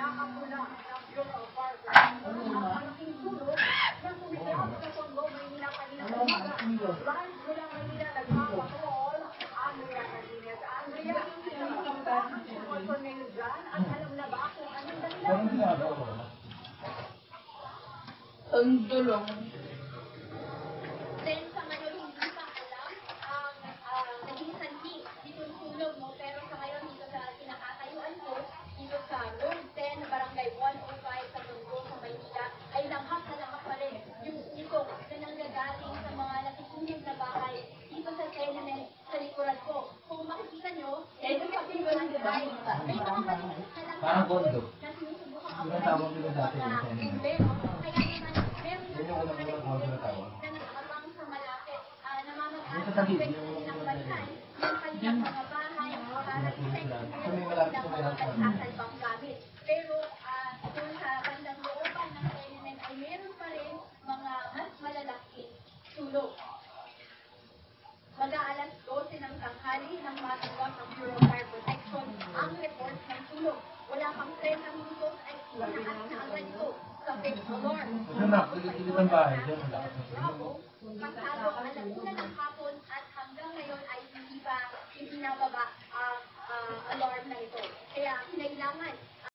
Nakakapula ng Bureau of Fire Protection ang malaking sunog na sumigaw sa Tondo, Maynila kanina umaga. Live mula Maynila, nagpapatrol Andrea Cardenas. Andrea, sino ba ang sitwasyon ngayon dyan? At alam na ba kung anong dahilan? Ang tulong. Then sa ngayon, hindi pa alam ang naging sanhi ditong sunog mo. Pero sa ngayon, dito sa kinakatayuan ko, dito sa Road 10, Barangay 105 sa Tondo, sa Maynila, ay langhap na langhap pa rin yung usok na nanggagaling sa mga nasusunog na bahay dito sa tenement sa likuran ko. Kung makikita nyo, ito sa likuran ko ay may mga maliit na langhap na sinusubukan ako na imbero. Kaya naman, meron na nakaabang sa malapit, namamag-asa ng ng banhay, ng kanyang mga bahay, para i-check ng mga nagsasalbang gamit. Pero doon sa bandang looban ng tenement ay meron pa rin mga mas malalaking sunog. Mag-aalas 12 ng tanghali ng matungkol ng Bureau of Fire Protection ang report ng sunog. Wala pang 30 minutos ay tinaas na agad ito sa fake alarm. Pasado alas 1 ng hapon at hanggang ngayon ay hindi pa ibinababa ang alarm na ito. Kaya kinailangan